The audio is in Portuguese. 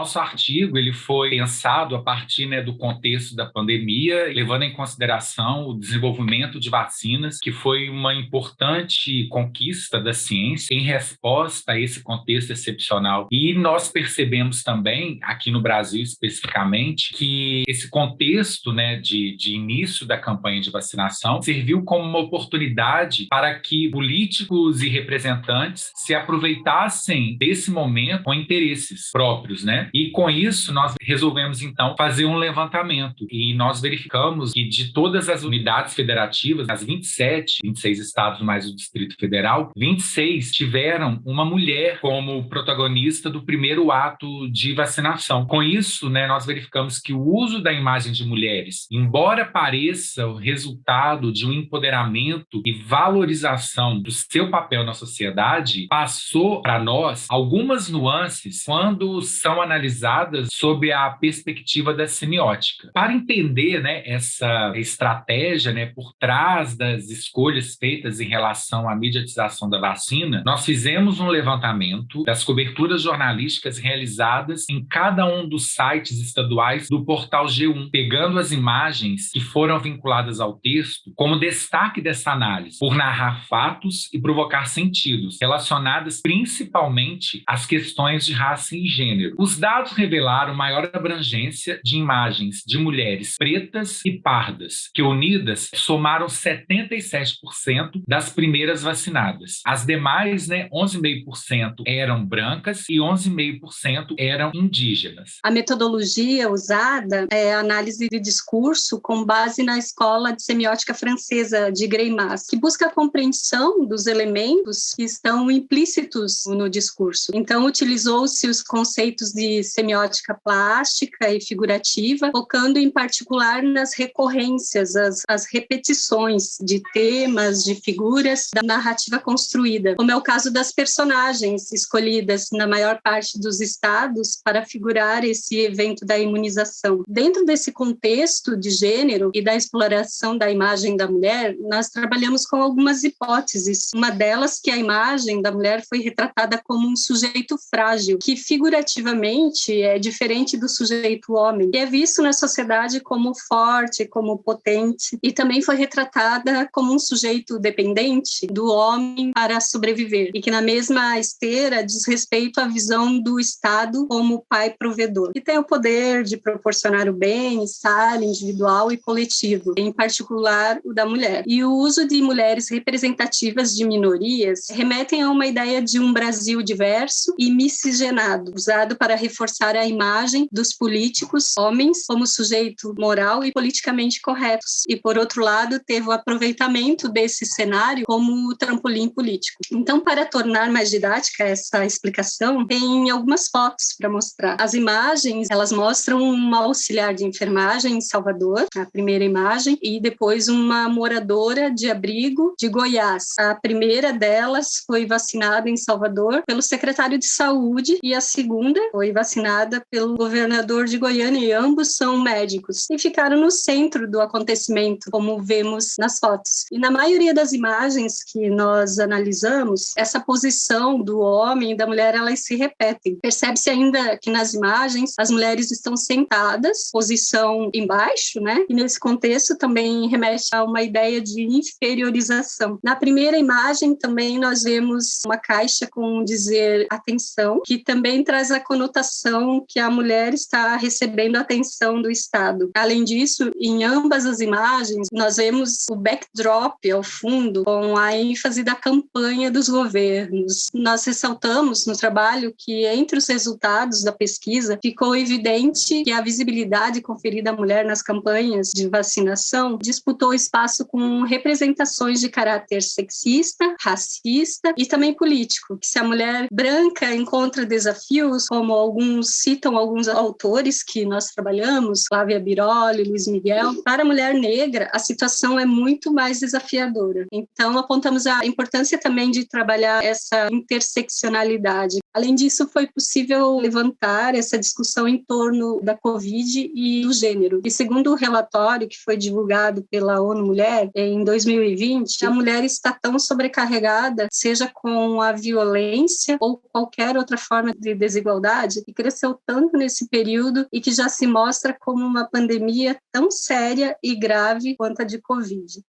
nosso artigo ele foi pensado a partir, do contexto da pandemia, levando em consideração o desenvolvimento de vacinas, que foi uma importante conquista da ciência em resposta a esse contexto excepcional. E nós percebemos também, aqui no Brasil especificamente, que esse contexto, de início da campanha de vacinação serviu como uma oportunidade para que políticos e representantes se aproveitassem desse momento com interesses próprios, E com isso nós resolvemos então fazer um levantamento e nós verificamos que de todas as unidades federativas, as 26 estados mais o Distrito Federal, 26 tiveram uma mulher como protagonista do primeiro ato de vacinação. Com isso, nós verificamos que o uso da imagem de mulheres, embora pareça o resultado de um empoderamento e valorização do seu papel na sociedade, passou para nós algumas nuances quando são analisadas sob a perspectiva da semiótica. Para entender, essa estratégia, por trás das escolhas feitas em relação à mediatização da vacina, nós fizemos um levantamento das coberturas jornalísticas realizadas em cada um dos sites estaduais do portal G1, pegando as imagens que foram vinculadas ao texto como destaque dessa análise, por narrar fatos e provocar sentidos relacionados principalmente às questões de raça e gênero. Os dados revelaram maior abrangência de imagens de mulheres pretas e pardas, que unidas somaram 77% das primeiras vacinadas. As demais, 11,5% eram brancas e 11,5% eram indígenas. A metodologia usada é a análise de discurso com base na escola de semiótica francesa de Greimas, que busca a compreensão dos elementos que estão implícitos no discurso. Então, utilizou-se os conceitos de semiótica plástica e figurativa, focando em particular nas recorrências, as repetições de temas, de figuras da narrativa construída, como é o caso das personagens escolhidas na maior parte dos estados para figurar esse evento da imunização. Dentro desse contexto de gênero e da exploração da imagem da mulher, nós trabalhamos com algumas hipóteses. Uma delas que a imagem da mulher foi retratada como um sujeito frágil, que figurativamente é diferente do sujeito homem, que é visto na sociedade como forte, como potente, e também foi retratada como um sujeito dependente do homem para sobreviver, e que na mesma esteira diz respeito à visão do Estado como pai provedor, que tem o poder de proporcionar o bem-estar individual e coletivo, em particular o da mulher. E o uso de mulheres representativas de minorias remetem a uma ideia de um Brasil diverso e miscigenado, usado para reforçar a imagem dos políticos homens como sujeito moral e politicamente corretos. E, por outro lado, teve o aproveitamento desse cenário como trampolim político. Então, para tornar mais didática essa explicação, tem algumas fotos para mostrar. As imagens, elas mostram uma auxiliar de enfermagem em Salvador, a primeira imagem, e depois uma moradora de abrigo de Goiás. A primeira delas foi vacinada em Salvador pelo secretário de Saúde e a segunda foi vacinada pelo governador de Goiânia, e ambos são médicos e ficaram no centro do acontecimento, como vemos nas fotos. E na maioria das imagens que nós analisamos, essa posição do homem e da mulher, elas se repetem. Percebe-se ainda que nas imagens as mulheres estão sentadas, posição embaixo, E nesse contexto também remete a uma ideia de inferiorização. Na primeira imagem também nós vemos uma caixa com dizer atenção, que também traz a conotação que a mulher está recebendo a atenção do Estado. Além disso, em ambas as imagens, nós vemos o backdrop ao fundo com a ênfase da campanha dos governos. Nós ressaltamos no trabalho que entre os resultados da pesquisa ficou evidente que a visibilidade conferida à mulher nas campanhas de vacinação disputou espaço com representações de caráter sexista, racista e também político. Que se a mulher branca encontra desafios, como citam alguns autores que nós trabalhamos, Flávia Biroli, Luiz Miguel, para a mulher negra a situação é muito mais desafiadora. Então apontamos a importância também de trabalhar essa interseccionalidade. Além disso, foi possível levantar essa discussão em torno da Covid e do gênero. E segundo o relatório que foi divulgado pela ONU Mulher em 2020, a mulher está tão sobrecarregada, seja com a violência ou qualquer outra forma de desigualdade, que cresceu tanto nesse período e que já se mostra como uma pandemia tão séria e grave quanto a de Covid.